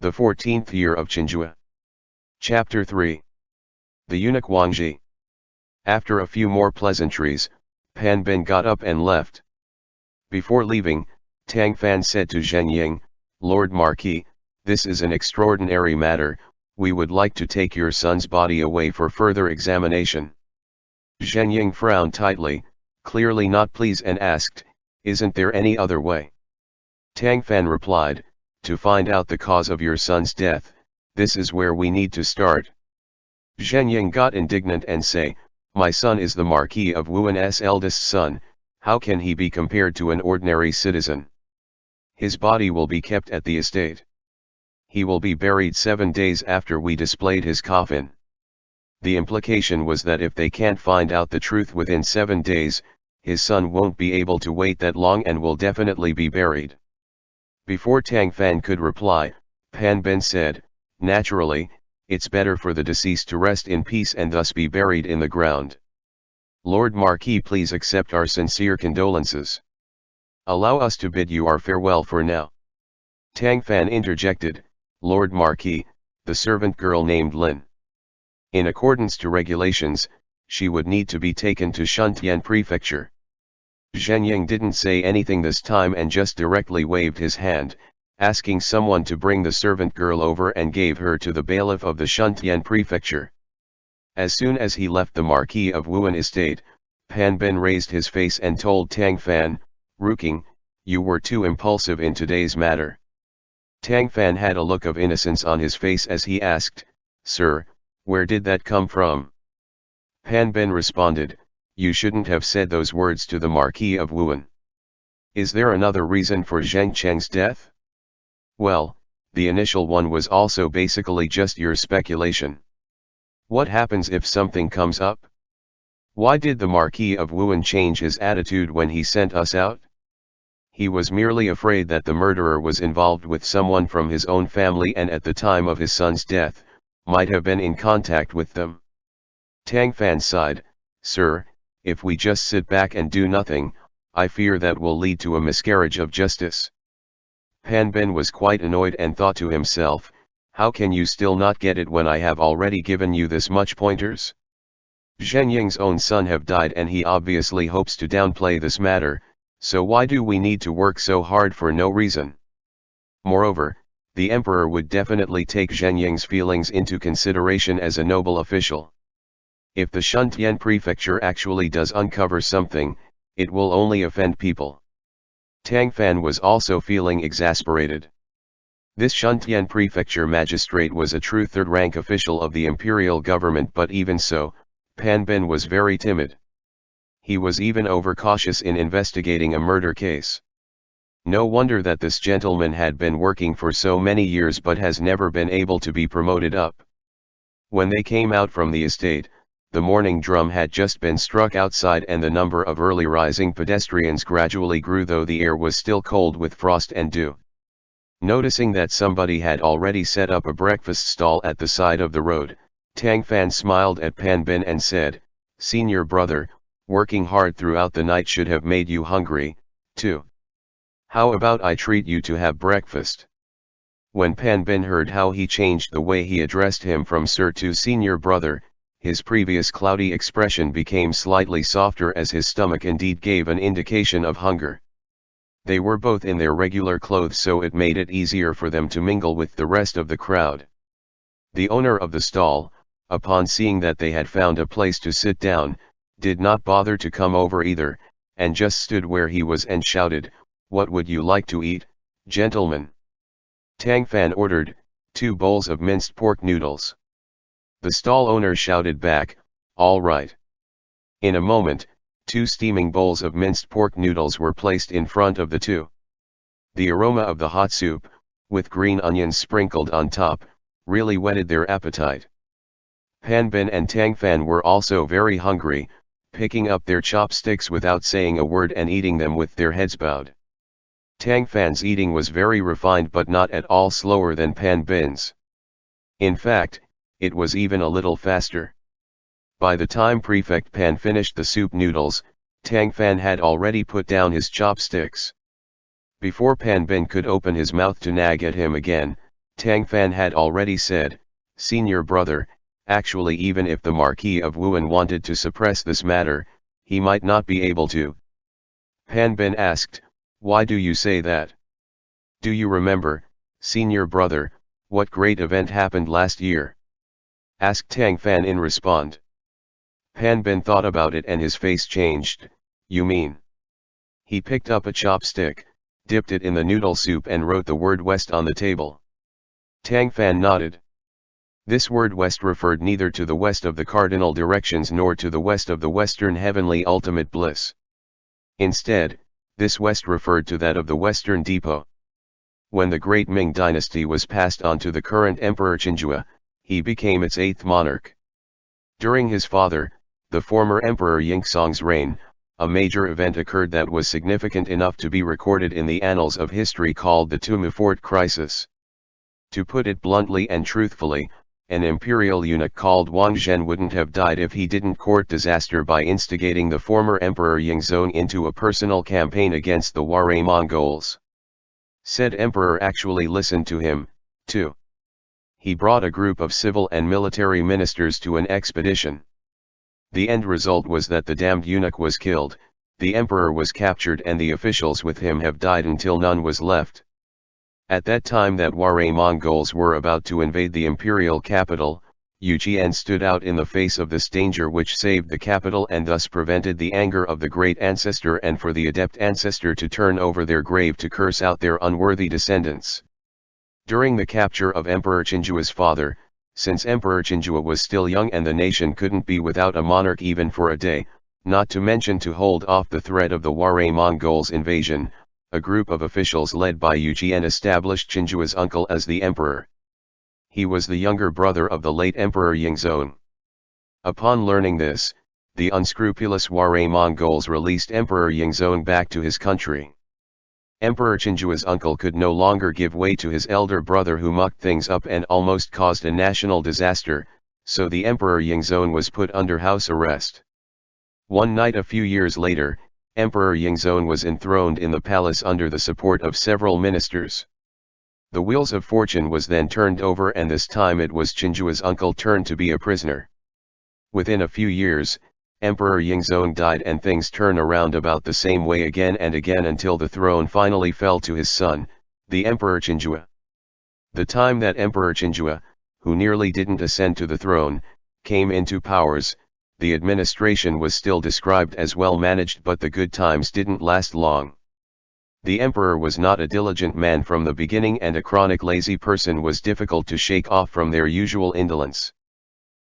The 14th year of Chenghua. Chapter 3. The eunuch Wangji. After a few more pleasantries, Pan Bin got up and left. Before leaving, Tang Fan said to Zheng Ying, "Lord Marquis, this is an extraordinary matter, we would like to take your son's body away for further examination." Zheng Ying frowned tightly, clearly not pleased, and asked, "Isn't there any other way?" Tang Fan replied, "To find out the cause of your son's death, this is where we need to start." Zheng Ying got indignant and said, "My son is the Marquis of Wu'an's eldest son, how can he be compared to an ordinary citizen? His body will be kept at the estate. He will be buried 7 days after we displayed his coffin." The implication was that if they can't find out the truth within 7 days, his son won't be able to wait that long and will definitely be buried. Before Tang Fan could reply, Pan Bin said, "Naturally, it's better for the deceased to rest in peace and thus be buried in the ground. Lord Marquis, please accept our sincere condolences. Allow us to bid you our farewell for now." Tang Fan interjected, "Lord Marquis, the servant girl named Lin. In accordance to regulations, she would need to be taken to Shuntian Prefecture." Zheng Ying didn't say anything this time and just directly waved his hand, asking someone to bring the servant girl over, and gave her to the bailiff of the Shuntian Prefecture. As soon as he left the Marquis of Wu'an estate, Pan Bin raised his face and told Tang Fan, "Ruking, you were too impulsive in today's matter." Tang Fan had a look of innocence on his face as he asked, "Sir, where did that come from?" Pan Bin responded, "You shouldn't have said those words to the Marquis of Wu'an. Is there another reason for Zheng Cheng's death?" "Well, the initial one was also basically just your speculation. What happens if something comes up? Why did the Marquis of Wu'an change his attitude when he sent us out? He was merely afraid that the murderer was involved with someone from his own family and at the time of his son's death, might have been in contact with them." Tang Fan sighed, "Sir, if we just sit back and do nothing, I fear that will lead to a miscarriage of justice." Pan Bin was quite annoyed and thought to himself, "How can you still not get it when I have already given you this much pointers? Zheng Ying's own son have died and he obviously hopes to downplay this matter, so why do we need to work so hard for no reason? Moreover, the emperor would definitely take Zheng Ying's feelings into consideration as a noble official. If the Shuntian Prefecture actually does uncover something, it will only offend people." Tang Fan was also feeling exasperated. This Shuntian Prefecture magistrate was a true third-rank official of the imperial government, but even so, Pan Bin was very timid. He was even overcautious in investigating a murder case. No wonder that this gentleman had been working for so many years but has never been able to be promoted up. When they came out from the estate, the morning drum had just been struck outside and the number of early rising pedestrians gradually grew, though the air was still cold with frost and dew. Noticing that somebody had already set up a breakfast stall at the side of the road, Tang Fan smiled at Pan Bin and said, "Senior brother, working hard throughout the night should have made you hungry, too. How about I treat you to have breakfast?" When Pan Bin heard how he changed the way he addressed him from sir to senior brother, his previous cloudy expression became slightly softer, as his stomach indeed gave an indication of hunger. They were both in their regular clothes, so it made it easier for them to mingle with the rest of the crowd. The owner of the stall, upon seeing that they had found a place to sit down, did not bother to come over either, and just stood where he was and shouted, "What would you like to eat, gentlemen?" Tang Fan ordered, 2 bowls of minced pork noodles. The stall owner shouted back, "All right." In a moment, 2 steaming bowls of minced pork noodles were placed in front of the two. The aroma of the hot soup, with green onions sprinkled on top, really whetted their appetite. Pan Bin and Tang Fan were also very hungry, picking up their chopsticks without saying a word and eating them with their heads bowed. Tang Fan's eating was very refined but not at all slower than Pan Bin's. In fact, it was even a little faster. By the time Prefect Pan finished the soup noodles, Tang Fan had already put down his chopsticks. Before Pan Bin could open his mouth to nag at him again, Tang Fan had already said, "Senior brother, actually even if the Marquis of Wu'an wanted to suppress this matter, he might not be able to." Pan Bin asked, "Why do you say that? Do you remember, senior brother, what great event happened last year?" asked Tang Fan in response. Pan Bin thought about it and his face changed. "You mean?" He picked up a chopstick, dipped it in the noodle soup and wrote the word West on the table. Tang Fan nodded. This word West referred neither to the west of the cardinal directions nor to the west of the western heavenly ultimate bliss. Instead, this west referred to that of the western depot. When the great Ming Dynasty was passed on to the current Emperor Chenghua, he became its eighth monarch. During his father, the former Emperor Yingzong's reign, a major event occurred that was significant enough to be recorded in the annals of history called the Tumu Fort Crisis. To put it bluntly and truthfully, an imperial eunuch called Wang Zhen wouldn't have died if he didn't court disaster by instigating the former Emperor Yingzong into a personal campaign against the Waray Mongols. Said emperor actually listened to him, too. He brought a group of civil and military ministers to an expedition. The end result was that the damned eunuch was killed, the emperor was captured and the officials with him have died until none was left. At that time that Waray Mongols were about to invade the imperial capital, Yujian stood out in the face of this danger which saved the capital and thus prevented the anger of the great ancestor and for the adept ancestor to turn over their grave to curse out their unworthy descendants. During the capture of Emperor Chenghua's father, since Emperor Chenghua was still young and the nation couldn't be without a monarch even for a day, not to mention to hold off the threat of the Waray Mongols' invasion, a group of officials led by Yujian established Chenghua's uncle as the emperor. He was the younger brother of the late Emperor Yingzong. Upon learning this, the unscrupulous Waray Mongols released Emperor Yingzong back to his country. Emperor Chenghua's uncle could no longer give way to his elder brother who mucked things up and almost caused a national disaster, so the Emperor Yingzong was put under house arrest. One night a few years later, Emperor Yingzong was enthroned in the palace under the support of several ministers. The wheels of fortune was then turned over and this time it was Chenghua's uncle turn to be a prisoner. Within a few years, Emperor Yingzong died and things turn around about the same way again and again until the throne finally fell to his son, the Emperor Chenghua. The time that Emperor Chenghua, who nearly didn't ascend to the throne, came into powers, the administration was still described as well managed but the good times didn't last long. The emperor was not a diligent man from the beginning and a chronic lazy person was difficult to shake off from their usual indolence.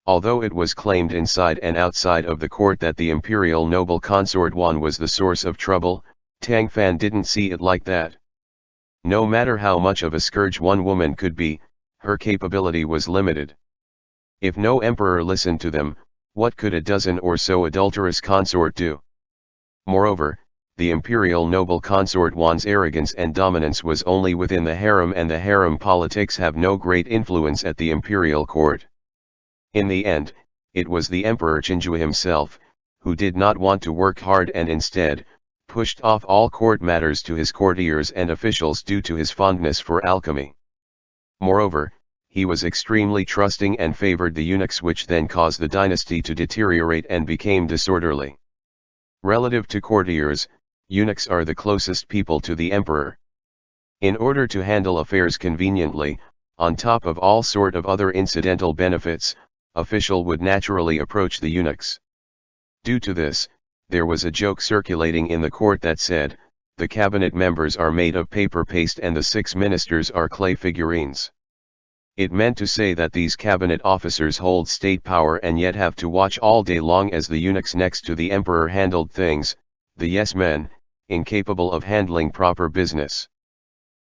Although it was claimed inside and outside of the court that the imperial noble consort Wu'an was the source of trouble, Tang Fan didn't see it like that. No matter how much of a scourge one woman could be, her capability was limited. If no emperor listened to them, what could a dozen or so adulterous consort do? Moreover, the imperial noble consort Wu'an's arrogance and dominance was only within the harem and the harem politics have no great influence at the imperial court. In the end, it was the Emperor Chenghua himself, who did not want to work hard and instead, pushed off all court matters to his courtiers and officials due to his fondness for alchemy. Moreover, he was extremely trusting and favored the eunuchs which then caused the dynasty to deteriorate and became disorderly. Relative to courtiers, eunuchs are the closest people to the emperor. In order to handle affairs conveniently, on top of all sort of other incidental benefits, official would naturally approach the eunuchs. Due to this, there was a joke circulating in the court that said, the cabinet members are made of paper paste and the 6 ministers are clay figurines. It meant to say that these cabinet officers hold state power and yet have to watch all day long as the eunuchs next to the emperor handled things, the yes men, incapable of handling proper business.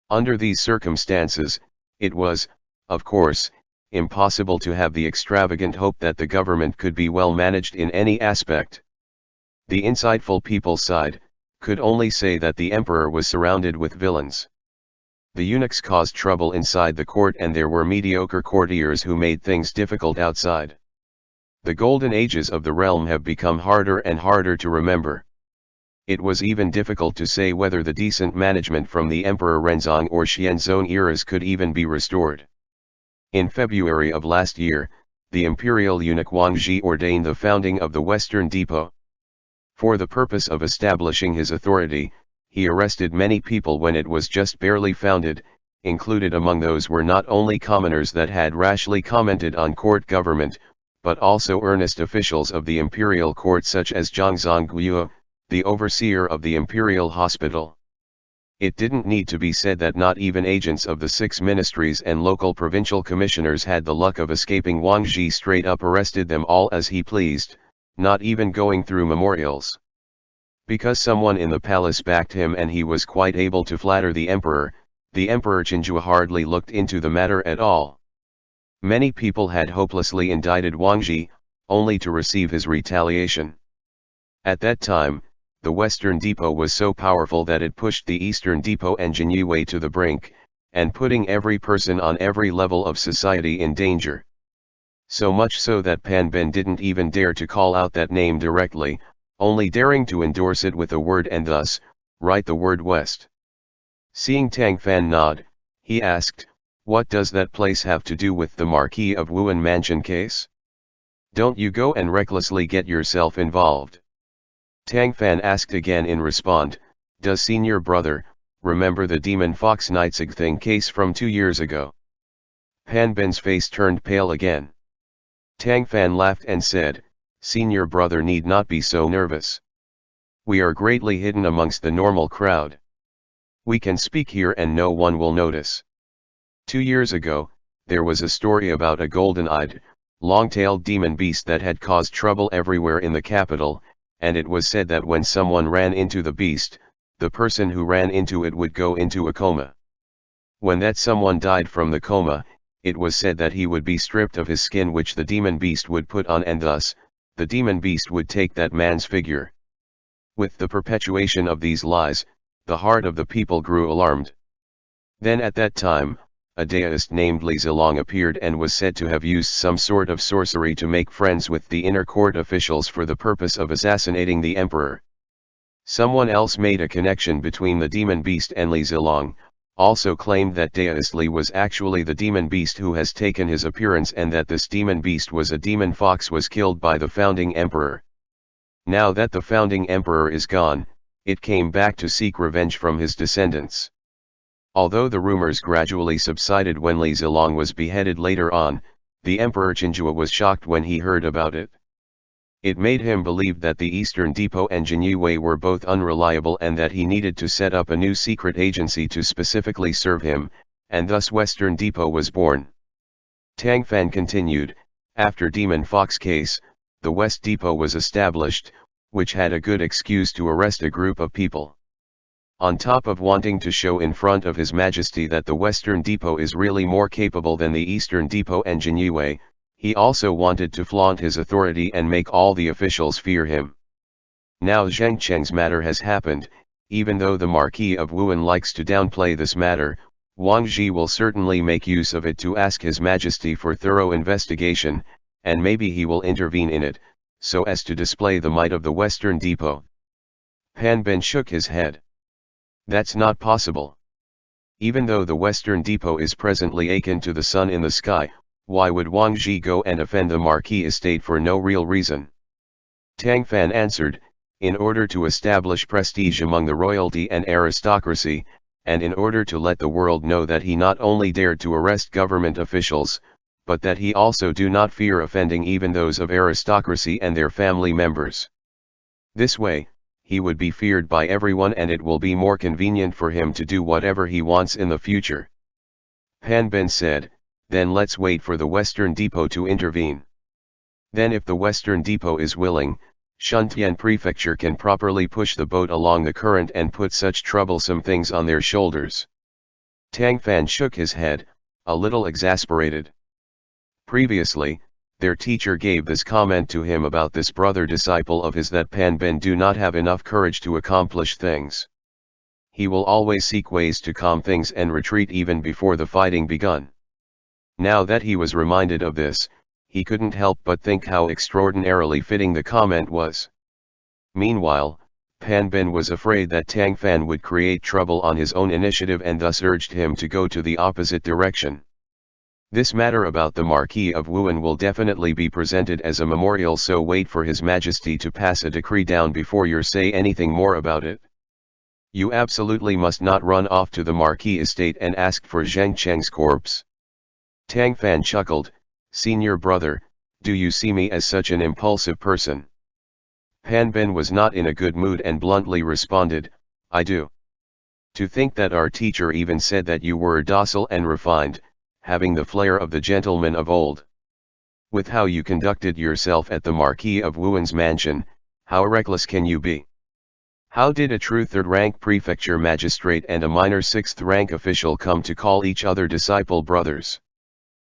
Under these circumstances, it was, of course, impossible to have the extravagant hope that the government could be well managed in any aspect. The insightful people side, could only say that the emperor was surrounded with villains. The eunuchs caused trouble inside the court and there were mediocre courtiers who made things difficult outside. The golden ages of the realm have become harder and harder to remember. It was even difficult to say whether the decent management from the Emperor Renzong or Xianzong eras could even be restored. In February of last year, the imperial eunuch Wang Zhi ordained the founding of the Western Depot. For the purpose of establishing his authority, he arrested many people when it was just barely founded. Included among those were not only commoners that had rashly commented on court government, but also earnest officials of the imperial court such as Zhang Zhongyue, the overseer of the imperial hospital. It didn't need to be said that not even agents of the 6 ministries and local provincial commissioners had the luck of escaping. Wang Zhi straight up arrested them all as he pleased, not even going through memorials. Because someone in the palace backed him and he was quite able to flatter the emperor Chenghua hardly looked into the matter at all. Many people had hopelessly indicted Wang Zhi, only to receive his retaliation. At that time, the Western Depot was so powerful that it pushed the Eastern Depot and Chenghua to the brink, and putting every person on every level of society in danger. So much so that Pan Ben didn't even dare to call out that name directly, only daring to endorse it with a word and thus, write the word West. Seeing Tang Fan nod, he asked, "What does that place have to do with the Marquis of Wu'an mansion case? Don't you go and recklessly get yourself involved." Tang Fan asked again in response, "Does senior brother, remember the demon fox Nightzig thing case from 2 years ago?" Pan Ben's face turned pale again. Tang Fan laughed and said, "Senior brother need not be so nervous. We are greatly hidden amongst the normal crowd. We can speak here and no one will notice. 2 years ago, there was a story about a golden-eyed, long-tailed demon beast that had caused trouble everywhere in the capital, and it was said that when someone ran into the beast, the person who ran into it would go into a coma. When that someone died from the coma, it was said that he would be stripped of his skin which the demon beast would put on and thus, the demon beast would take that man's figure. With the perpetuation of these lies, the heart of the people grew alarmed. Then at that time, a deist named Li Zilong appeared and was said to have used some sort of sorcery to make friends with the inner court officials for the purpose of assassinating the emperor. Someone else made a connection between the demon beast and Li Zilong, also claimed that deist Li was actually the demon beast who has taken his appearance and that this demon beast was a demon fox was killed by the founding emperor. Now that the founding emperor is gone, it came back to seek revenge from his descendants. Although the rumors gradually subsided when Li Zilong was beheaded later on, the Emperor Chenghua was shocked when he heard about it. It made him believe that the Eastern Depot and Chenghua were both unreliable and that he needed to set up a new secret agency to specifically serve him, and thus Western Depot was born. Tang Fan continued, "After Demon Fox case, the West Depot was established, which had a good excuse to arrest a group of people. On top of wanting to show in front of His Majesty that the Western Depot is really more capable than the Eastern Depot and Chenghua, he also wanted to flaunt his authority and make all the officials fear him. Now Zheng Cheng's matter has happened, even though the Marquis of Wu'an likes to downplay this matter, Wang Zhi will certainly make use of it to ask His Majesty for thorough investigation, and maybe he will intervene in it, so as to display the might of the Western Depot." Pan Ben shook his head. "That's not possible. Even though the Western Depot is presently akin to the sun in the sky, why would Wang Zhi go and offend the Marquis estate for no real reason?" Tang Fan answered, "In order to establish prestige among the royalty and aristocracy, and in order to let the world know that he not only dared to arrest government officials, but that he also do not fear offending even those of aristocracy and their family members. This way, he would be feared by everyone and it will be more convenient for him to do whatever he wants in the future." Pan Ben said, "Then let's wait for the Western Depot to intervene. Then if the Western Depot is willing, Shuntian Prefecture can properly push the boat along the current and put such troublesome things on their shoulders." Tang Fan shook his head, a little exasperated. Previously, their teacher gave this comment to him about this brother disciple of his that Pan Ben do not have enough courage to accomplish things. He will always seek ways to calm things and retreat even before the fighting begun. Now that he was reminded of this, he couldn't help but think how extraordinarily fitting the comment was. Meanwhile, Pan Ben was afraid that Tang Fan would create trouble on his own initiative and thus urged him to go to the opposite direction. This matter about the Marquis of Wu'an will definitely be presented as a memorial, so wait for His Majesty to pass a decree down before you say anything more about it. You absolutely must not run off to the Marquis estate and ask for Zheng Cheng's corpse. Tang Fan chuckled, "Senior brother, do you see me as such an impulsive person?" Pan Ben was not in a good mood and bluntly responded, "I do. To think that our teacher even said that you were docile and refined, having the flair of the gentleman of old. With how you conducted yourself at the Marquis of Wu'an's mansion, how reckless can you be? How did a true third-rank prefecture magistrate and a minor sixth-rank official come to call each other disciple brothers?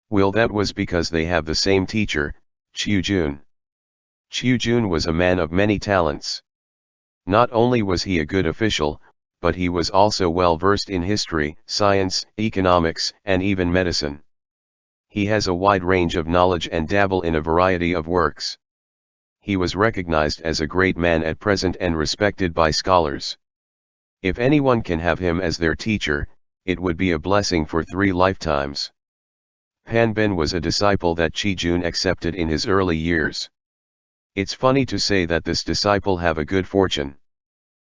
Well, that was because they have the same teacher, Qiu Jun. Qiu Jun was a man of many talents. Not only was he a good official, but he was also well versed in history, science, economics, and even medicine. He has a wide range of knowledge and dabble in a variety of works. He was recognized as a great man at present and respected by scholars. If anyone can have him as their teacher, it would be a blessing for 3 lifetimes. Pan Ben was a disciple that Qi Jun accepted in his early years. It's funny to say that this disciple have a good fortune.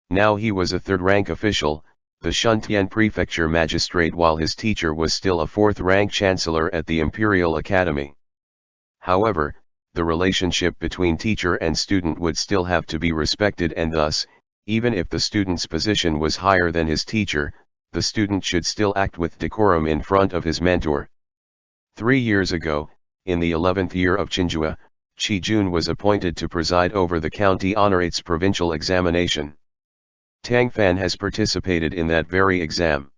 Now he was a third-rank official, the Shuntian prefecture magistrate, while his teacher was still a fourth-rank chancellor at the Imperial Academy. However, the relationship between teacher and student would still have to be respected, and thus, even if the student's position was higher than his teacher, the student should still act with decorum in front of his mentor. 3 years ago, in the 11th year of Chenghua, Qi Jun was appointed to preside over the county honorates provincial examination. Tang Fan has participated in that very exam.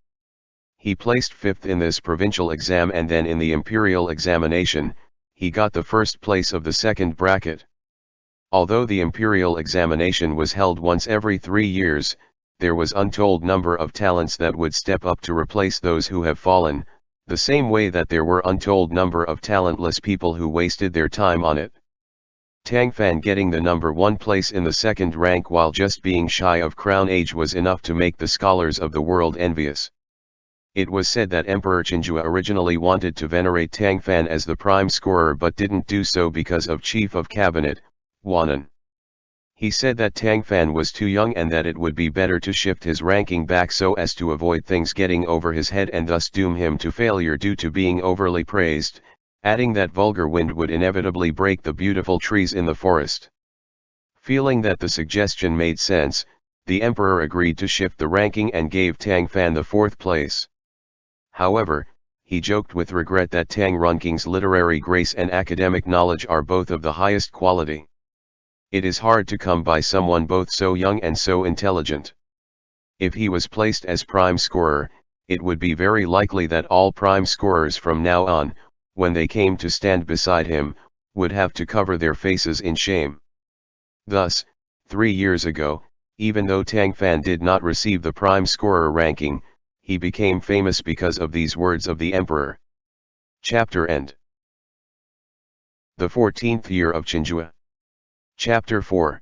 He placed 5th in this provincial exam, and then in the imperial examination, he got the first place of the second bracket. Although the imperial examination was held once every 3 years, there was untold number of talents that would step up to replace those who have fallen, the same way that there were untold number of talentless people who wasted their time on it. Tang Fan getting the number 1 place in the second rank while just being shy of crown age was enough to make the scholars of the world envious. It was said that Emperor Chenghua originally wanted to venerate Tang Fan as the prime scorer, but didn't do so because of Chief of Cabinet, Wu'an. He said that Tang Fan was too young and that it would be better to shift his ranking back so as to avoid things getting over his head and thus doom him to failure due to being overly praised, adding that vulgar wind would inevitably break the beautiful trees in the forest. Feeling that the suggestion made sense, the emperor agreed to shift the ranking and gave Tang Fan the 4th place. However, he joked with regret that Tang Runking's literary grace and academic knowledge are both of the highest quality. It is hard to come by someone both so young and so intelligent. If he was placed as prime scorer, it would be very likely that all prime scorers from now on, when they came to stand beside him, would have to cover their faces in shame. Thus, 3 years ago, even though Tang Fan did not receive the prime scorer ranking, he became famous because of these words of the emperor. Chapter end. The 14th year of Chenghua. Chapter 4.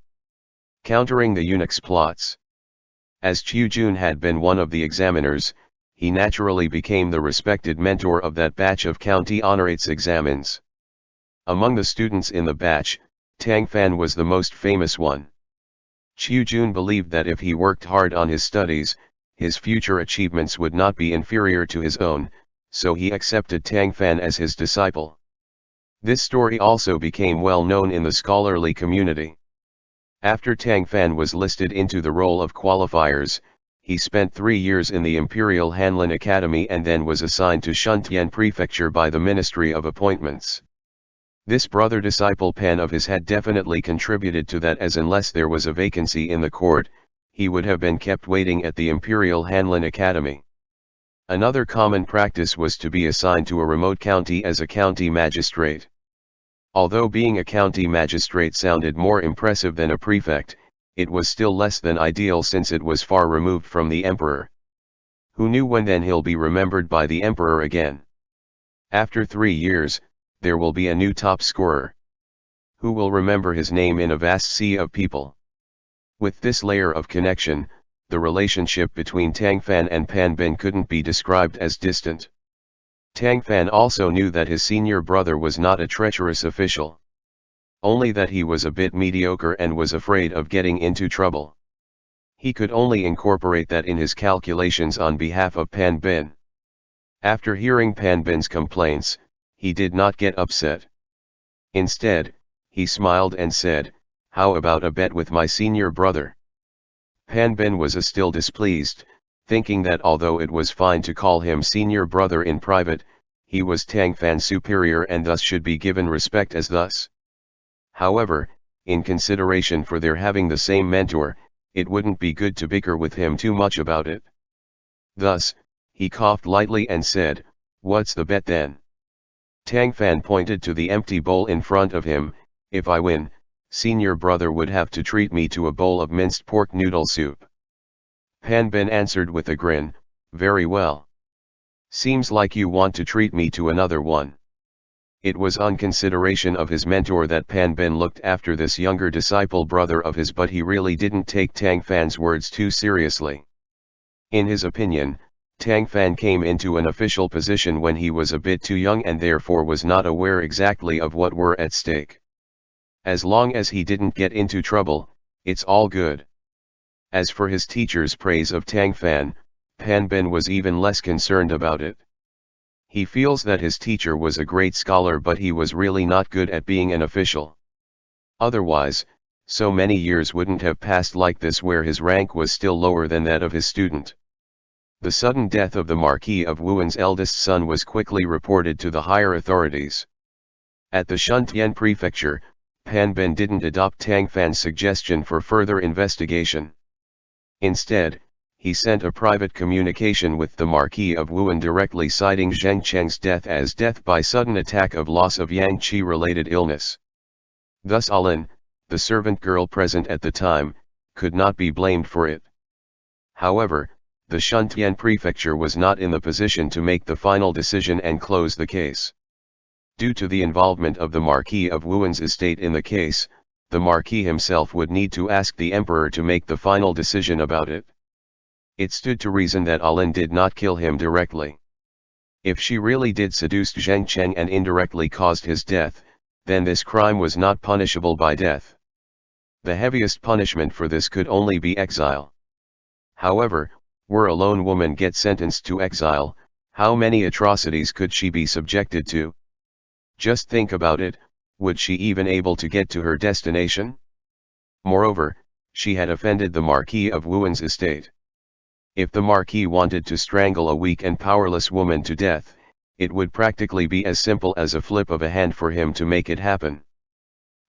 Countering the eunuch's plots. As Qiu Jun had been one of the examiners, he naturally became the respected mentor of that batch of county honorates examines. Among the students in the batch, Tang Fan was the most famous one. Qiu Jun believed that if he worked hard on his studies, his future achievements would not be inferior to his own, so he accepted Tang Fan as his disciple. This story also became well known in the scholarly community. After Tang Fan was listed into the roll of qualifiers, he spent 3 years in the Imperial Hanlin Academy and then was assigned to Shuntian Prefecture by the Ministry of Appointments. This brother-disciple Pan of his had definitely contributed to that, as unless there was a vacancy in the court, he would have been kept waiting at the Imperial Hanlin Academy. Another common practice was to be assigned to a remote county as a county magistrate. Although being a county magistrate sounded more impressive than a prefect, it was still less than ideal since it was far removed from the emperor. Who knew when then he'll be remembered by the emperor again? After 3 years, there will be a new top scorer. Who will remember his name in a vast sea of people? With this layer of connection, the relationship between Tang Fan and Pan Ben couldn't be described as distant. Tang Fan also knew that his senior brother was not a treacherous official. Only that he was a bit mediocre and was afraid of getting into trouble. He could only incorporate that in his calculations on behalf of Pan Bin. After hearing Pan Bin's complaints, he did not get upset. Instead, he smiled and said, "How about a bet with my senior brother?" Pan Bin was still displeased, thinking that although it was fine to call him senior brother in private, he was Tang Fan's superior and thus should be given respect as thus. However, in consideration for their having the same mentor, it wouldn't be good to bicker with him too much about it. Thus, he coughed lightly and said, "What's the bet then?" Tang Fan pointed to the empty bowl in front of him. "If I win, senior brother would have to treat me to a bowl of minced pork noodle soup." Pan Bin answered with a grin, "Very well. Seems like you want to treat me to another one." It was on consideration of his mentor that Pan Bin looked after this younger disciple brother of his, but he really didn't take Tang Fan's words too seriously. In his opinion, Tang Fan came into an official position when he was a bit too young and therefore was not aware exactly of what were at stake. As long as he didn't get into trouble, it's all good. As for his teacher's praise of Tang Fan, Pan Bin was even less concerned about it. He feels that his teacher was a great scholar, but he was really not good at being an official. Otherwise, so many years wouldn't have passed like this where his rank was still lower than that of his student. The sudden death of the Marquis of Wu'an's eldest son was quickly reported to the higher authorities. At the Shuntian prefecture, Pan Bin didn't adopt Tang Fan's suggestion for further investigation. Instead, he sent a private communication with the Marquis of Wu'an directly citing Zheng Cheng's death as death by sudden attack of loss of Yang Qi-related illness. Thus Alin, the servant girl present at the time, could not be blamed for it. However, the Shuntian prefecture was not in the position to make the final decision and close the case. Due to the involvement of the Marquis of Wu'an's estate in the case, the Marquis himself would need to ask the emperor to make the final decision about it. It stood to reason that Alin did not kill him directly. If she really did seduce Zheng Cheng and indirectly caused his death, then this crime was not punishable by death. The heaviest punishment for this could only be exile. However, were a lone woman get sentenced to exile, how many atrocities could she be subjected to? Just think about it, would she even able to get to her destination? Moreover, she had offended the Marquis of Wu'an's estate. If the Marquis wanted to strangle a weak and powerless woman to death, it would practically be as simple as a flip of a hand for him to make it happen.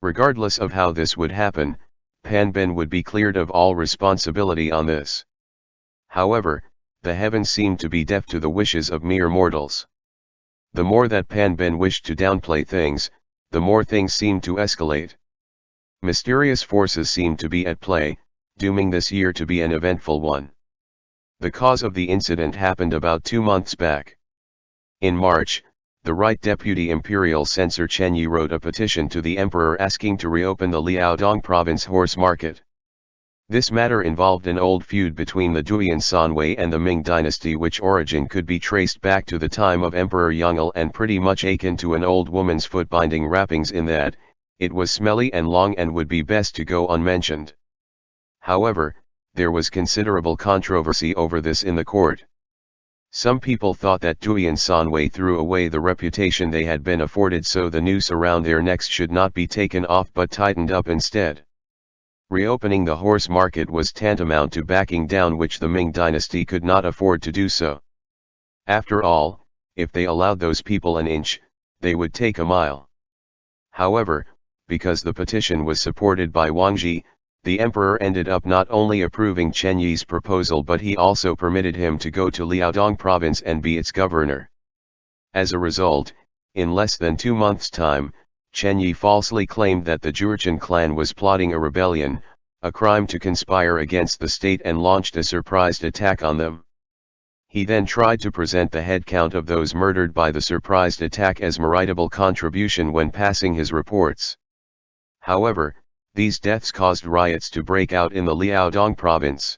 Regardless of how this would happen, Pan Bin would be cleared of all responsibility on this. However, the heavens seemed to be deaf to the wishes of mere mortals. The more that Pan Bin wished to downplay things, the more things seemed to escalate. Mysterious forces seemed to be at play, dooming this year to be an eventful one. The cause of the incident happened about 2 months back. In March, the Right Deputy Imperial Censor Chenghua wrote a petition to the emperor asking to reopen the Liaodong province horse market. This matter involved an old feud between the Duyan Sanwei and the Ming Dynasty, which origin could be traced back to the time of Emperor Yongle and pretty much akin to an old woman's foot binding wrappings in that, it was smelly and long and would be best to go unmentioned. However, there was considerable controversy over this in the court. Some people thought that Duyan Sanwei threw away the reputation they had been afforded, so the noose around their necks should not be taken off but tightened up instead. Reopening the horse market was tantamount to backing down, which the Ming Dynasty could not afford to do so. After all, if they allowed those people an inch, they would take a mile. However, because the petition was supported by Wang Ji, the emperor ended up not only approving Chenghua's proposal, but he also permitted him to go to Liaodong province and be its governor. As a result, in less than 2 months' time, Chenghua falsely claimed that the Jurchen clan was plotting a rebellion, a crime to conspire against the state, and launched a surprised attack on them. He then tried to present the head count of those murdered by the surprised attack as meritable contribution when passing his reports. However, these deaths caused riots to break out in the Liaodong province.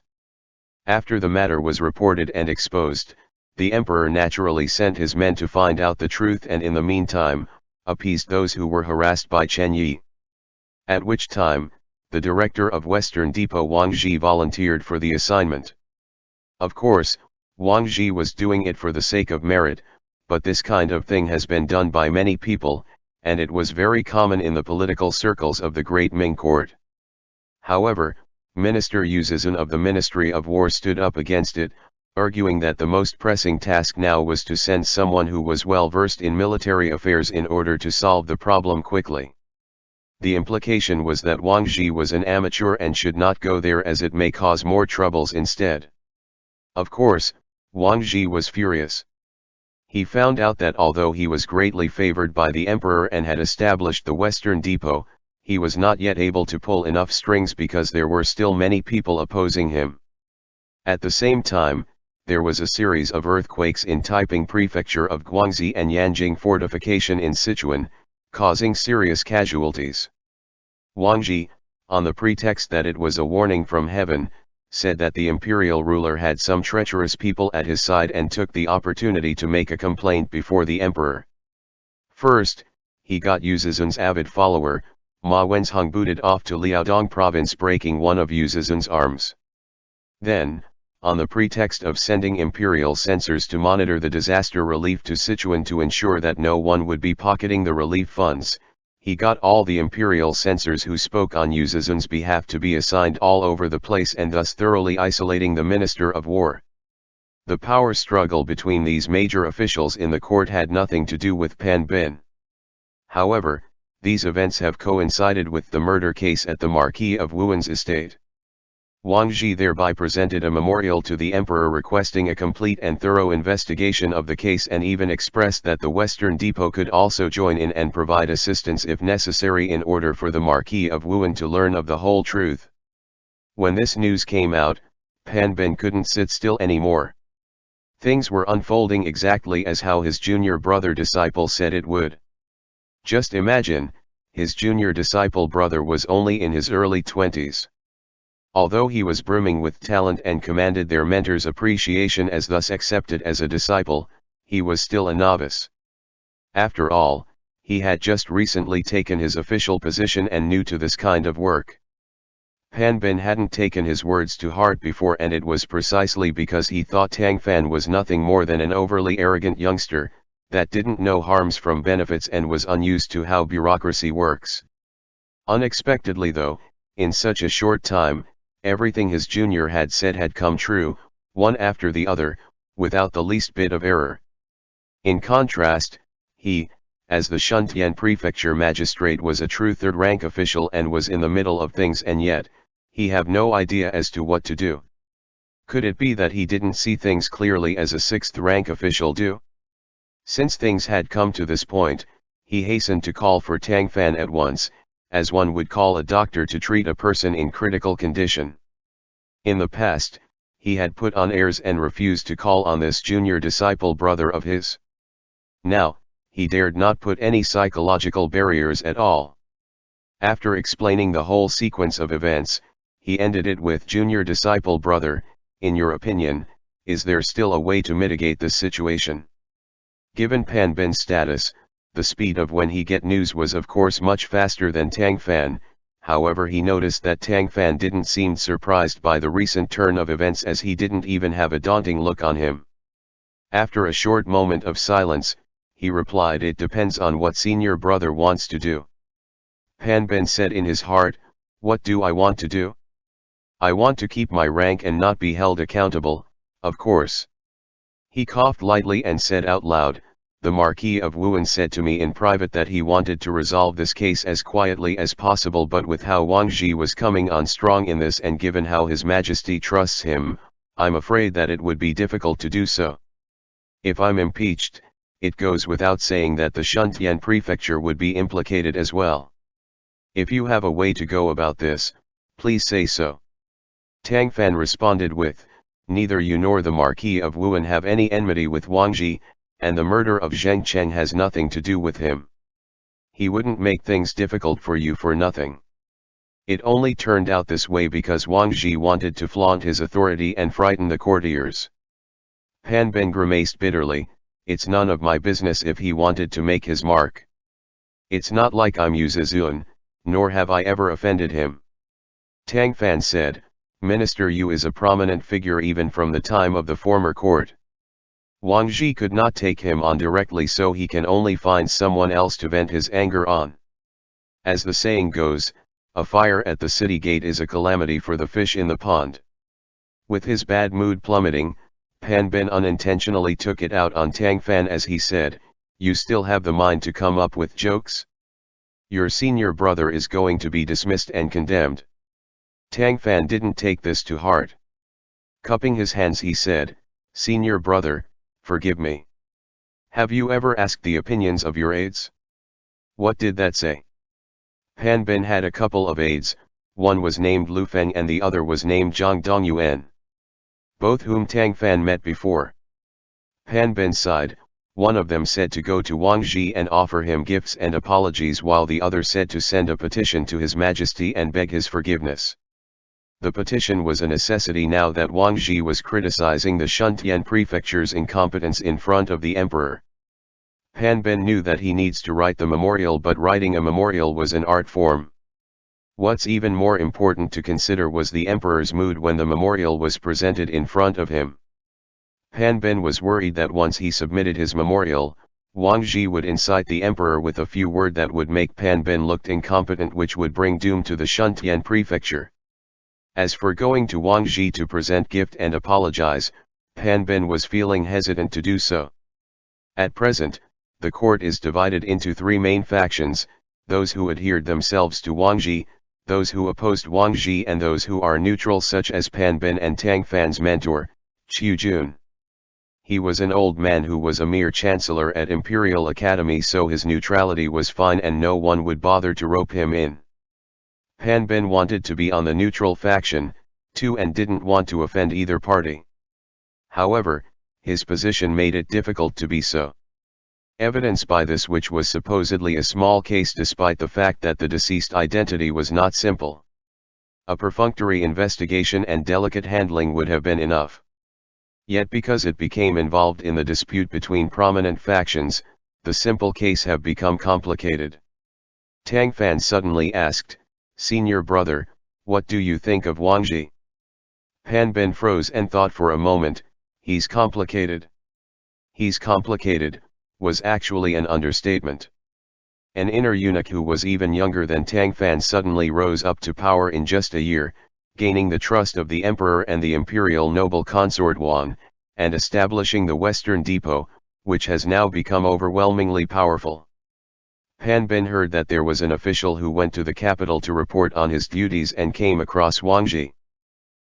After the matter was reported and exposed, The emperor naturally sent his men to find out the truth and in the meantime, appeased those who were harassed by Chenghua. At which time, the director of Western Depot Wang Zhi volunteered for the assignment. Of course, Wang Zhi was doing it for the sake of merit, but this kind of thing has been done by many people, and it was very common in the political circles of the great Ming court. However, Minister Yu Zizhen of the Ministry of War stood up against it, arguing that the most pressing task now was to send someone who was well versed in military affairs in order to solve the problem quickly. The implication was that Wang Zhi was an amateur and should not go there as it may cause more troubles instead. Of course, Wang Zhi was furious. He found out that although he was greatly favored by the emperor and had established the Western Depot, he was not yet able to pull enough strings because there were still many people opposing him. At the same time, there was a series of earthquakes in Taiping Prefecture of Guangxi and Yanjing Fortification in Sichuan, causing serious casualties. Wang Zhi, on the pretext that it was a warning from heaven, said that the imperial ruler had some treacherous people at his side and took the opportunity to make a complaint before the emperor. First, he got Yu Zizhen's avid follower, Ma Wenzhong booted off to Liaodong province, breaking one of Yu Zizhen's arms. Then, on the pretext of sending imperial censors to monitor the disaster relief to Sichuan to ensure that no one would be pocketing the relief funds, he got all the imperial censors who spoke on Yu Zizhen's behalf to be assigned all over the place and thus thoroughly isolating the Minister of War. The power struggle between these major officials in the court had nothing to do with Pan Bin. However, these events have coincided with the murder case at the Marquis of Wu'an's estate. Wang Zhi thereby presented a memorial to the emperor requesting a complete and thorough investigation of the case and even expressed that the Western Depot could also join in and provide assistance if necessary in order for the Marquis of Wu'an to learn of the whole truth. When this news came out, Pan Bin couldn't sit still anymore. Things were unfolding exactly as how his junior brother disciple said it would. Just imagine, his junior disciple brother was only in his early 20s. Although he was brimming with talent and commanded their mentor's appreciation as thus accepted as a disciple, he was still a novice. After all, he had just recently taken his official position and new to this kind of work. Pan Bin hadn't taken his words to heart before, and it was precisely because he thought Tang Fan was nothing more than an overly arrogant youngster, that didn't know harms from benefits and was unused to how bureaucracy works. Unexpectedly though, in such a short time, everything his junior had said had come true, one after the other, without the least bit of error. In contrast, he, as the Shuntian prefecture magistrate, was a true third-rank official and was in the middle of things, and yet, he had no idea as to what to do. Could it be that he didn't see things clearly as a sixth-rank official do? Since things had come to this point, he hastened to call for Tang Fan at once, as one would call a doctor to treat a person in critical condition. In the past, he had put on airs and refused to call on this junior disciple brother of his. Now, he dared not put any psychological barriers at all. After explaining the whole sequence of events, he ended it with, "Junior disciple brother, in your opinion, is there still a way to mitigate this situation?" Given Pan Bin's status, the speed of when he get news was of course much faster than Tang Fan. However, he noticed that Tang Fan didn't seem surprised by the recent turn of events, as he didn't even have a daunting look on him. After a short moment of silence, he replied, "It depends on what senior brother wants to do." Pan Bin said in his heart, "What do I want to do? I want to keep my rank and not be held accountable, of course." He coughed lightly and said out loud, "The Marquis of Wu'an said to me in private that he wanted to resolve this case as quietly as possible, but with how Wang Zhi was coming on strong in this and given how His Majesty trusts him, I'm afraid that it would be difficult to do so. If I'm impeached, it goes without saying that the Shuntian prefecture would be implicated as well. If you have a way to go about this, please say so." Tang Fan responded with, "Neither you nor the Marquis of Wu'an have any enmity with Wang Zhi, and the murder of Zheng Cheng has nothing to do with him. He wouldn't make things difficult for you for nothing. It only turned out this way because Wang Zhi wanted to flaunt his authority and frighten the courtiers." Pan Ben grimaced bitterly, "It's none of my business if he wanted to make his mark. It's not like I'm Yu Zizun, nor have I ever offended him." Tang Fan said, "Minister Yu is a prominent figure even from the time of the former court. Wang Zhi could not take him on directly, so he can only find someone else to vent his anger on. As the saying goes, a fire at the city gate is a calamity for the fish in the pond." With his bad mood plummeting, Pan Ben unintentionally took it out on Tang Fan as he said, "You still have the mind to come up with jokes? Your senior brother is going to be dismissed and condemned." Tang Fan didn't take this to heart. Cupping his hands he said, "Senior brother, forgive me. Have you ever asked the opinions of your aides? What did that say?" Pan Ben had a couple of aides, one was named Lu Feng and the other was named Zhang Dongyuan, both whom Tang Fan met before. Pan Ben sighed. One of them said to go to Wang Zhi and offer him gifts and apologies, while the other said to send a petition to His Majesty and beg his forgiveness. The petition was a necessity now that Wang Zhi was criticizing the Shuntian prefecture's incompetence in front of the emperor. Pan Ben knew that he needs to write the memorial, but writing a memorial was an art form. What's even more important to consider was the emperor's mood when the memorial was presented in front of him. Pan Ben was worried that once he submitted his memorial, Wang Zhi would incite the emperor with a few words that would make Pan Ben look incompetent, which would bring doom to the Shuntian prefecture. As for going to Wang Zhi to present gift and apologize, Pan Ben was feeling hesitant to do so. At present, the court is divided into three main factions: those who adhered themselves to Wang Zhi, those who opposed Wang Zhi, and those who are neutral, such as Pan Ben and Tang Fan's mentor, Qiu Jun. He was an old man who was a mere chancellor at Imperial Academy, so his neutrality was fine and no one would bother to rope him in. Pan Ben wanted to be on the neutral faction, too, and didn't want to offend either party. However, his position made it difficult to be so. Evidenced by this, which was supposedly a small case despite the fact that the deceased identity was not simple. A perfunctory investigation and delicate handling would have been enough. Yet because it became involved in the dispute between prominent factions, the simple case have become complicated. Tang Fan suddenly asked, "Senior brother, what do you think of Wang Zhi?" Pan Ben froze and thought for a moment. "He's complicated." "He's complicated" was actually an understatement. An inner eunuch who was even younger than Tang Fan suddenly rose up to power in just a year, gaining the trust of the emperor and the imperial noble consort Wu'an, and establishing the Western Depot, which has now become overwhelmingly powerful. Pan Ben heard that there was an official who went to the capital to report on his duties and came across Wang Zhi.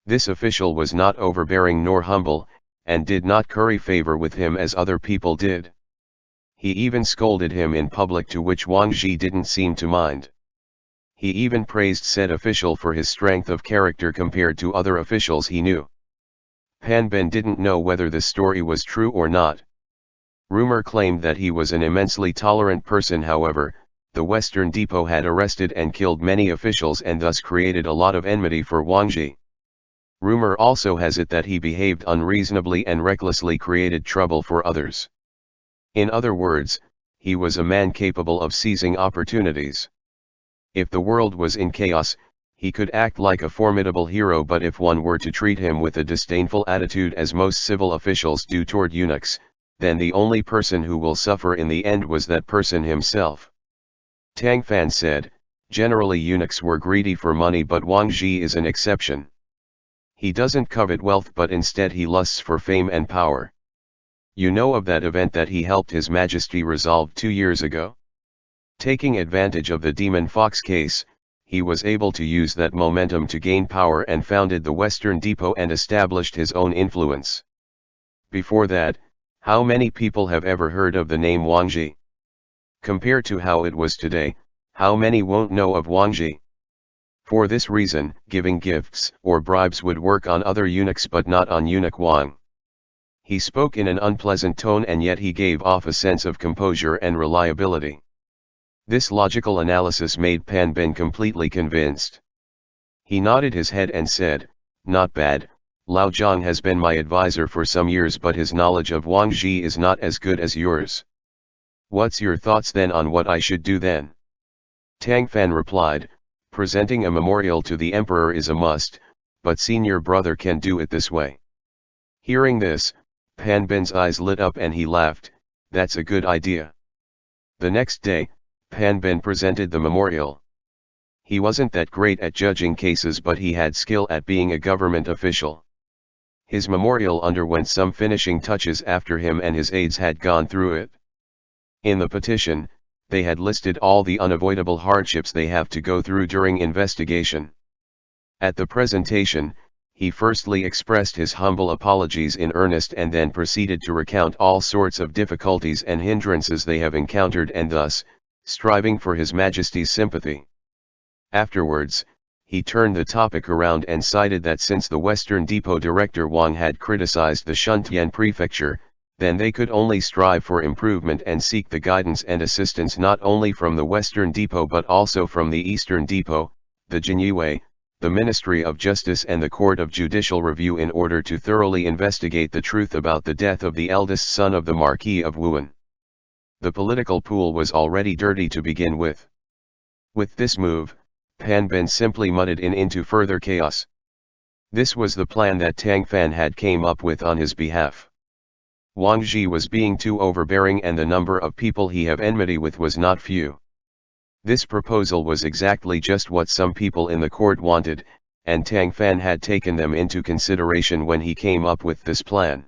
This official was not overbearing nor humble, and did not curry favor with him as other people did. He even scolded him in public, to which Wang Zhi didn't seem to mind. He even praised said official for his strength of character compared to other officials he knew. Pan Ben didn't know whether the story was true or not. Rumor claimed that he was an immensely tolerant person. However, the Western Depot had arrested and killed many officials and thus created a lot of enmity for Wang Zhi. Rumor also has it that he behaved unreasonably and recklessly created trouble for others. In other words, he was a man capable of seizing opportunities. If the world was in chaos, he could act like a formidable hero, but if one were to treat him with a disdainful attitude as most civil officials do toward eunuchs, then the only person who will suffer in the end was that person himself. Tang Fan said, "Generally eunuchs were greedy for money, but Wang Zhi is an exception. He doesn't covet wealth, but instead he lusts for fame and power. You know of that event that he helped His Majesty resolve 2 years ago? Taking advantage of the Demon Fox case, he was able to use that momentum to gain power and founded the Western Depot and established his own influence. Before that, how many people have ever heard of the name Wang Zhi? Compared to how it was today, how many won't know of Wang Zhi? For this reason, giving gifts or bribes would work on other eunuchs but not on eunuch Wang." He spoke in an unpleasant tone, and yet he gave off a sense of composure and reliability. This logical analysis made Pan Ben completely convinced. He nodded his head and said, "Not bad, Lao Zhang has been my advisor for some years, but his knowledge of Guangxi is not as good as yours. What's your thoughts then on what I should do then? Tang Fan replied, presenting a memorial to the emperor is a must, but senior brother can do it this way. Hearing this, Pan Bin's eyes lit up and he laughed, that's a good idea. The next day, Pan Bin presented the memorial. He wasn't that great at judging cases, but he had skill at being a government official. His memorial underwent some finishing touches after him and his aides had gone through it. In the petition, they had listed all the unavoidable hardships they have to go through during investigation. At the presentation, he firstly expressed his humble apologies in earnest and then proceeded to recount all sorts of difficulties and hindrances they have encountered and thus, striving for His Majesty's sympathy. Afterwards, he turned the topic around and cited that since the Western Depot Director Wang had criticized the Shuntian Prefecture, then they could only strive for improvement and seek the guidance and assistance not only from the Western Depot but also from the Eastern Depot, the Chenghua, the Ministry of Justice and the Court of Judicial Review in order to thoroughly investigate the truth about the death of the eldest son of the Marquis of Wu'an. The political pool was already dirty to begin with. With this move, Pan Bin simply mudded into further chaos. This was the plan that Tang Fan had came up with on his behalf. Guangxi was being too overbearing and the number of people he have enmity with was not few. This proposal was exactly just what some people in the court wanted, and Tang Fan had taken them into consideration when he came up with this plan.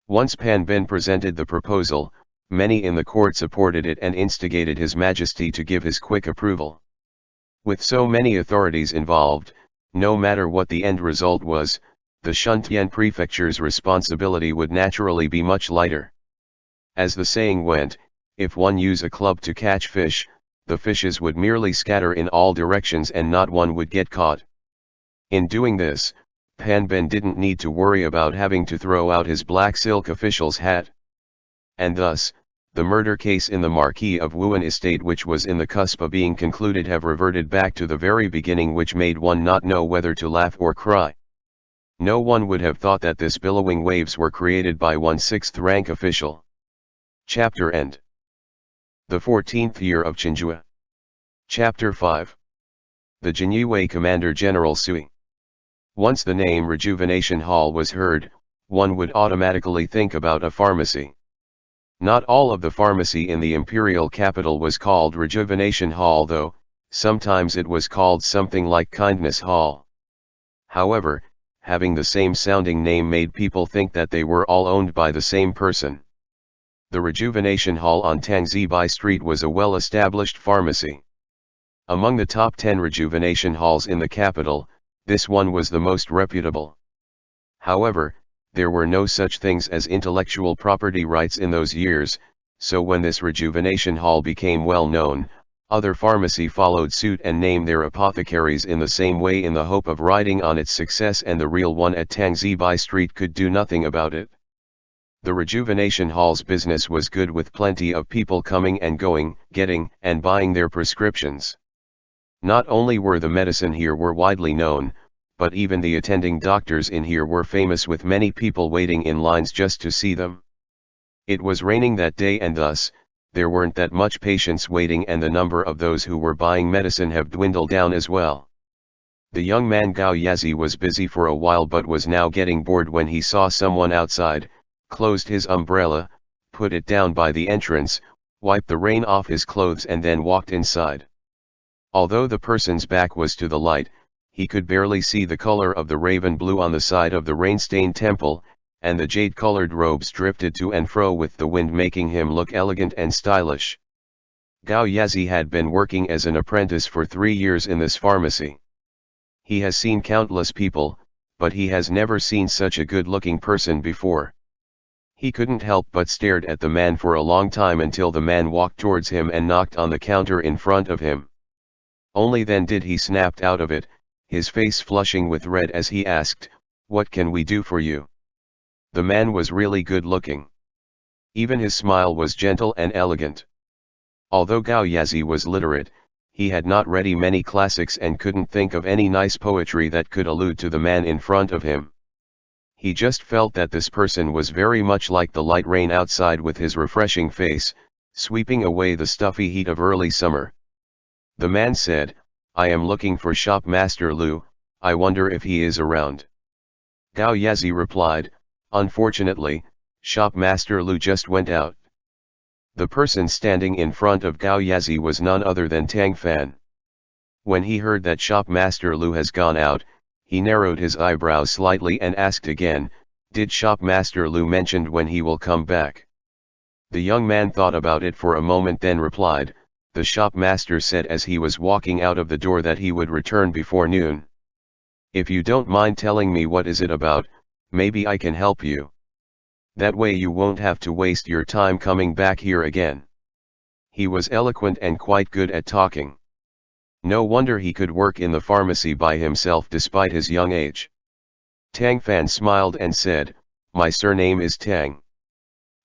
Once Pan Bin presented the proposal, many in the court supported it and instigated His Majesty to give his quick approval. With so many authorities involved, no matter what the end result was, the Shuntian Prefecture's responsibility would naturally be much lighter. As the saying went, if one use a club to catch fish, the fishes would merely scatter in all directions and not one would get caught. In doing this, Pan Bin didn't need to worry about having to throw out his black silk official's hat. And thus, the murder case in the Marquis of Wu'an estate, which was in the cusp of being concluded, have reverted back to the very beginning, which made one not know whether to laugh or cry. No one would have thought that this billowing waves were created by one 6th rank official. Chapter End. The 14th year of Chenghua. Chapter 5. The Chenghua Commander General Sui. Once the name Rejuvenation Hall was heard, one would automatically think about a pharmacy. Not all of the pharmacy in the imperial capital was called Rejuvenation Hall, though, sometimes it was called something like Kindness Hall. However, having the same sounding name made people think that they were all owned by the same person. The Rejuvenation Hall on Tangzibai Street was a well-established pharmacy. Among the top 10 rejuvenation halls in the capital, this one was the most reputable. However, there were no such things as intellectual property rights in those years, so when this rejuvenation hall became well known, other pharmacy followed suit and named their apothecaries in the same way in the hope of riding on its success, and the real one at Tangzibai Street could do nothing about it. The Rejuvenation Hall's business was good, with plenty of people coming and going, getting and buying their prescriptions. Not only were the medicine here were widely known, but even the attending doctors in here were famous, with many people waiting in lines just to see them. It was raining that day and thus, there weren't that much patients waiting, and the number of those who were buying medicine have dwindled down as well. The young man Gao Yazi was busy for a while but was now getting bored when he saw someone outside, closed his umbrella, put it down by the entrance, wiped the rain off his clothes and then walked inside. Although the person's back was to the light, he could barely see the color of the raven blue on the side of the rain-stained temple, and the jade-colored robes drifted to and fro with the wind, making him look elegant and stylish. Gao Yazi had been working as an apprentice for 3 years in this pharmacy. He has seen countless people, but he has never seen such a good-looking person before. He couldn't help but stared at the man for a long time until the man walked towards him and knocked on the counter in front of him. Only then did he snap out of it, his face flushing with red as he asked, "What can we do for you?" The man was really good looking. Even his smile was gentle and elegant. Although Gao Yazi was literate, he had not read many classics and couldn't think of any nice poetry that could allude to the man in front of him. he just felt that this person was very much like the light rain outside with his refreshing face, sweeping away the stuffy heat of early summer. The man said, "I am looking for Shopmaster Lu, I wonder if he is around." Gao Yazi replied, "Unfortunately, Shopmaster Lu just went out." The person standing in front of Gao Yazi was none other than Tang Fan. When he heard that Shopmaster Lu has gone out, he narrowed his eyebrows slightly and asked again, "Did Shopmaster Lu mention when he will come back?" The young man thought about it for a moment, then replied, "The shopmaster said as he was walking out of the door that he would return before noon. If you don't mind telling me what is it about, maybe I can help you. That way you won't have to waste your time coming back here again." He was eloquent and quite good at talking. No wonder he could work in the pharmacy by himself despite his young age. Tang Fan smiled and said, "My surname is Tang.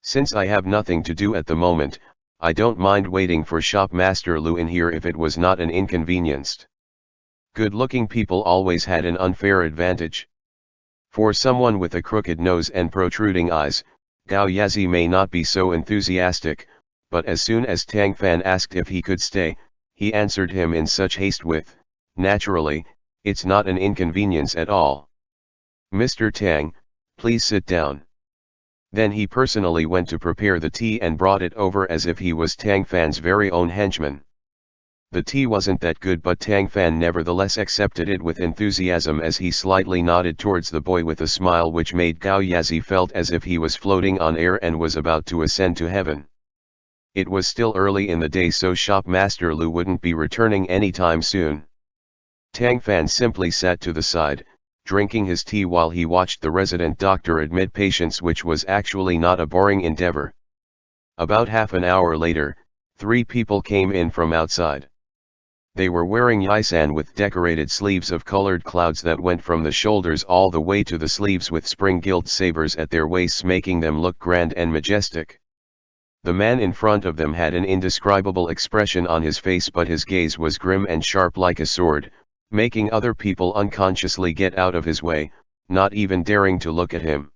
Since I have nothing to do at the moment, I don't mind waiting for Shopmaster Lu in here if it was not an inconvenience." Good-looking people always had an unfair advantage. For someone with a crooked nose and protruding eyes, Gao Yazi may not be so enthusiastic, but as soon as Tang Fan asked if he could stay, he answered him in such haste with, "Naturally, it's not an inconvenience at all. Mr. Tang, please sit down." Then he personally went to prepare the tea and brought it over as if he was Tang Fan's very own henchman. The tea wasn't that good, but Tang Fan nevertheless accepted it with enthusiasm as he slightly nodded towards the boy with a smile which made Gao Yazi felt as if he was floating on air and was about to ascend to heaven. It was still early in the day, so Shopmaster Lu wouldn't be returning anytime soon. Tang Fan simply sat to the side, drinking his tea while he watched the resident doctor admit patients, which was actually not a boring endeavor. About half an hour later, 3 people came in from outside. They were wearing yaisan with decorated sleeves of colored clouds that went from the shoulders all the way to the sleeves, with spring-gilt sabers at their waists making them look grand and majestic. The man in front of them had an indescribable expression on his face, but his gaze was grim and sharp like a sword, making other people unconsciously get out of his way, not even daring to look at him.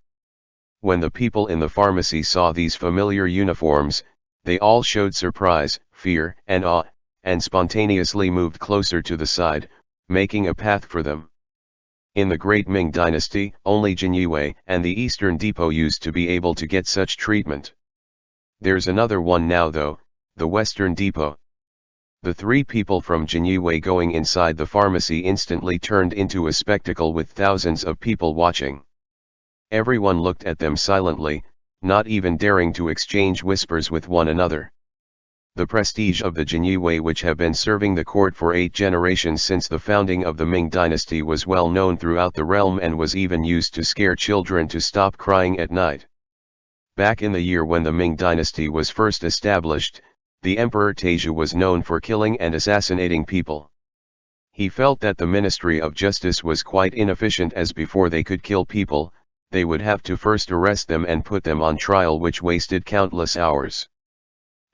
When the people in the pharmacy saw these familiar uniforms, they all showed surprise, fear, and awe, and spontaneously moved closer to the side, making a path for them. In the great Ming Dynasty, only Chenghua and the Eastern Depot used to be able to get such treatment. There's another one now though, the Western Depot. The 3 people from Chenghua going inside the pharmacy instantly turned into a spectacle with thousands of people watching. Everyone looked at them silently, not even daring to exchange whispers with one another. The prestige of the Chenghua, which have been serving the court for 8 generations since the founding of the Ming Dynasty, was well known throughout the realm and was even used to scare children to stop crying at night. Back in the year when the Ming Dynasty was first established, the Emperor Taizhu was known for killing and assassinating people. He felt that the Ministry of Justice was quite inefficient, as before they could kill people, they would have to first arrest them and put them on trial, which wasted countless hours.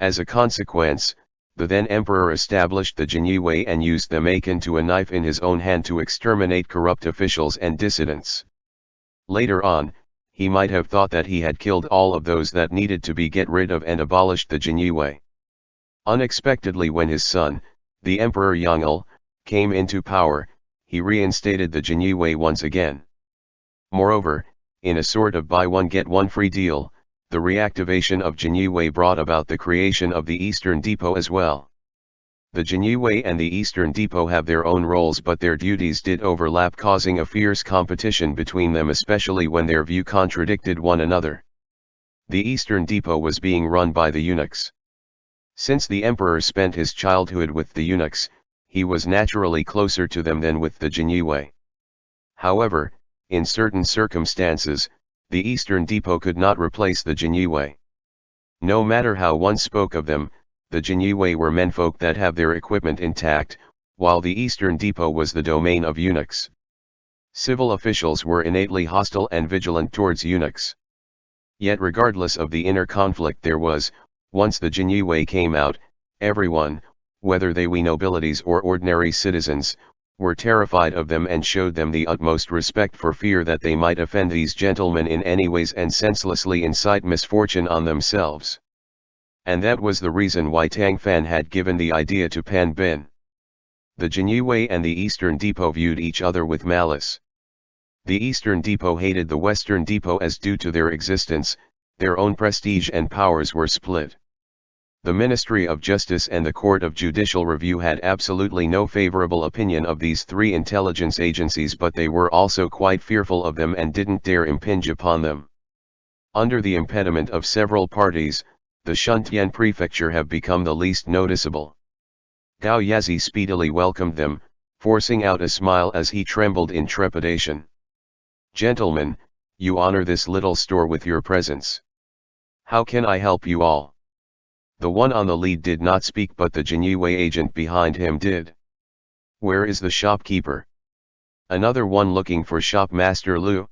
As a consequence, the then emperor established the Chenghua and used them akin to a knife in his own hand to exterminate corrupt officials and dissidents. Later on, he might have thought that he had killed all of those that needed to be get rid of and abolished the Chenghua. Unexpectedly, when his son, the Emperor Yongle, came into power, he reinstated the Chenghua once again. Moreover, in a sort of buy one get one free deal, the reactivation of Chenghua brought about the creation of the Eastern Depot as well. The Chenghua and the Eastern Depot have their own roles, but their duties did overlap, causing a fierce competition between them, especially when their view contradicted one another. The Eastern Depot was being run by the eunuchs. Since the emperor spent his childhood with the eunuchs, he was naturally closer to them than with the Chenghua. However, in certain circumstances, the Eastern Depot could not replace the Chenghua. No matter how one spoke of them, the Chenghua were menfolk that have their equipment intact, while the Eastern Depot was the domain of eunuchs. Civil officials were innately hostile and vigilant towards eunuchs. Yet regardless of the inner conflict there was, once the Chenghua came out, everyone, whether they were nobilities or ordinary citizens, were terrified of them and showed them the utmost respect for fear that they might offend these gentlemen in any ways and senselessly incite misfortune on themselves. And that was the reason why Tang Fan had given the idea to Pan Bin. The Jinyue and the Eastern Depot viewed each other with malice. The Eastern Depot hated the Western Depot as due to their existence, their own prestige and powers were split. The Ministry of Justice and the Court of Judicial Review had absolutely no favorable opinion of these three intelligence agencies, but they were also quite fearful of them and didn't dare impinge upon them. Under the impediment of several parties, the Shuntian prefecture have become the least noticeable. Gao Yazi speedily welcomed them, forcing out a smile as he trembled in trepidation. "Gentlemen, you honor this little store with your presence. How can I help you all?" The one on the lead did not speak, but the Jinyue agent behind him did. "Where is the shopkeeper?" "Another one looking for shopmaster Lu?"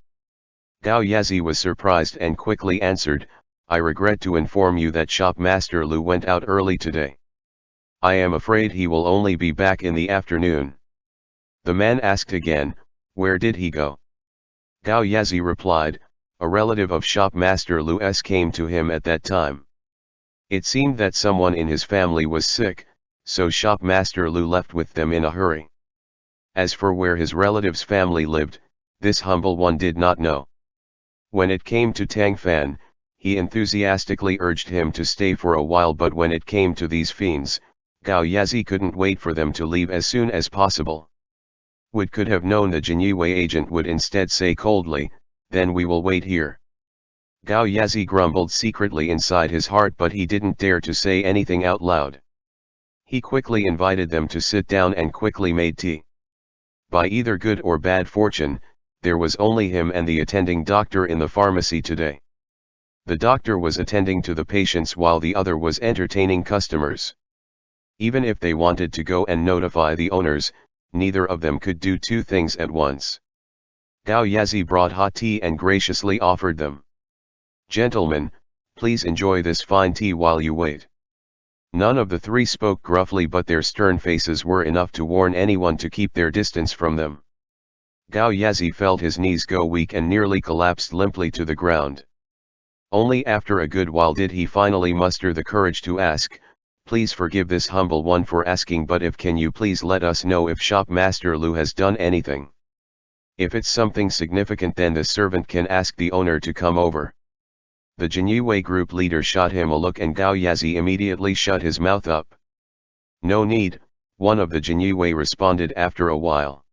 Gao Yazi was surprised and quickly answered, "I regret to inform you that shopmaster Lu went out early today. I am afraid he will only be back in the afternoon." The man asked again, "Where did he go?" Gao Yazi replied, "A relative of shopmaster Lu's came to him at that time. It seemed that someone in his family was sick, so shopmaster Lu left with them in a hurry." As for where his relative's family lived, this humble one did not know. When it came to Tang Fan, he enthusiastically urged him to stay for a while, but when it came to these fiends, Gao Yazi couldn't wait for them to leave as soon as possible. Would could have known the Jinyue agent would instead say coldly, "Then we will wait here." Gao Yazi grumbled secretly inside his heart, but he didn't dare to say anything out loud. He quickly invited them to sit down and quickly made tea. By either good or bad fortune, there was only him and the attending doctor in the pharmacy today. The doctor was attending to the patients while the other was entertaining customers. Even if they wanted to go and notify the owners, neither of them could do two things at once. Gao Yazi brought hot tea and graciously offered them. "Gentlemen, please enjoy this fine tea while you wait." None of the three spoke gruffly, but their stern faces were enough to warn anyone to keep their distance from them. Gao Yazi felt his knees go weak and nearly collapsed limply to the ground. Only after a good while did he finally muster the courage to ask, "Please forgive this humble one for asking, but if can you please let us know if shopmaster Lu has done anything? If it's something significant, then the servant can ask the owner to come over." The Jinyue group leader shot him a look and Gao Yazi immediately shut his mouth up. "No need," one of the Jinyue responded after a while.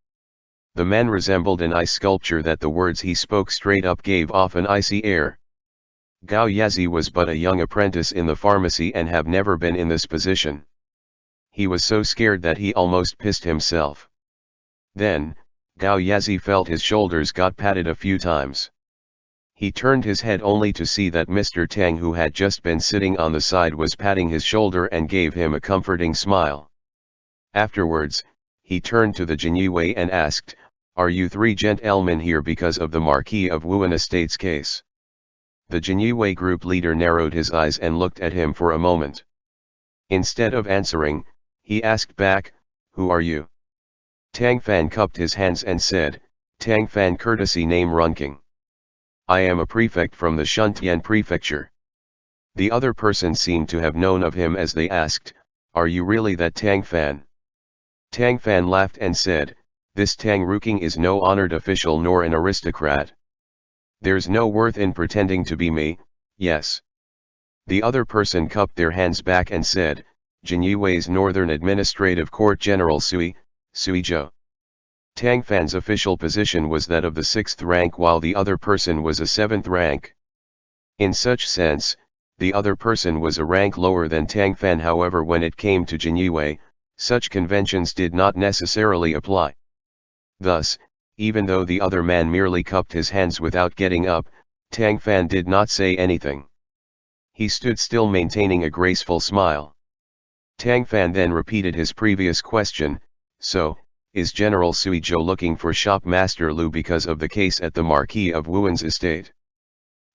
The man resembled an ice sculpture that the words he spoke straight up gave off an icy air. Gao Yazi was but a young apprentice in the pharmacy and have never been in this position. He was so scared that he almost pissed himself. Then, Gao Yazi felt his shoulders got patted a few times. He turned his head only to see that Mr. Tang, who had just been sitting on the side, was patting his shoulder and gave him a comforting smile. Afterwards, he turned to the Jinyue and asked, "Are you three gentlemen here because of the Marquis of Wu'an estate's case?" The Jinyue group leader narrowed his eyes and looked at him for a moment. Instead of answering, he asked back, "Who are you?" Tang Fan cupped his hands and said, "Tang Fan, courtesy name Runking. I am a prefect from the Shuntian prefecture." The other person seemed to have known of him as they asked, "Are you really that Tang Fan?" Tang Fan laughed and said, "This Tang Ruking is no honored official nor an aristocrat. There's no worth in pretending to be me, yes." The other person cupped their hands back and said, "Jinyue's Northern Administrative Court General Suizhou." Tang Fan's official position was that of the 6th rank, while the other person was a 7th rank. In such sense, the other person was a rank lower than Tang Fan. However, when it came to Jinyue, such conventions did not necessarily apply. Thus, even though the other man merely cupped his hands without getting up, Tang Fan did not say anything. He stood still, maintaining a graceful smile. Tang Fan then repeated his previous question, "So, is General Suizhou looking for shopmaster Lu because of the case at the Marquis of Wu'an's estate?"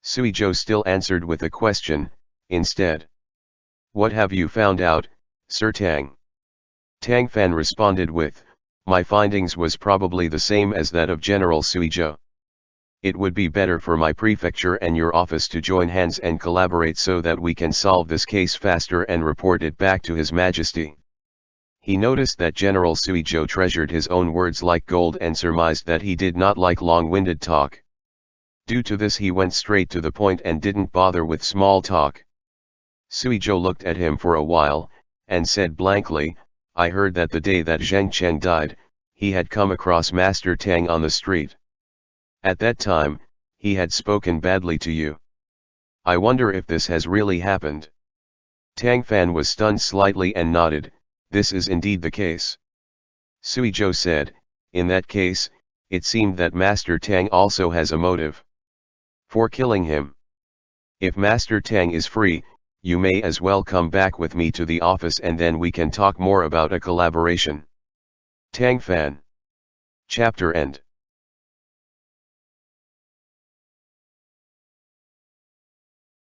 Suizhou still answered with a question, instead. "What have you found out, Sir Tang?" Tang Fan responded with, My findings was probably the same as that of General Suizhou. It would be better for my prefecture and your office to join hands and collaborate so that we can solve this case faster and report it back to His Majesty. He noticed that General Suizhou treasured his own words like gold and surmised that he did not like long-winded talk. Due to this he went straight to the point and didn't bother with small talk. Suizhou looked at him for a while, and said blankly, I heard that the day that Zheng Cheng died, he had come across Master Tang on the street. At that time, he had spoken badly to you. I wonder if this has really happened. Tang Fan was stunned slightly and nodded, this is indeed the case. Suizhou said, in that case, it seemed that Master Tang also has a motive for killing him. If Master Tang is free, you may as well come back with me to the office and then we can talk more about a collaboration. Tang Fan. Chapter end.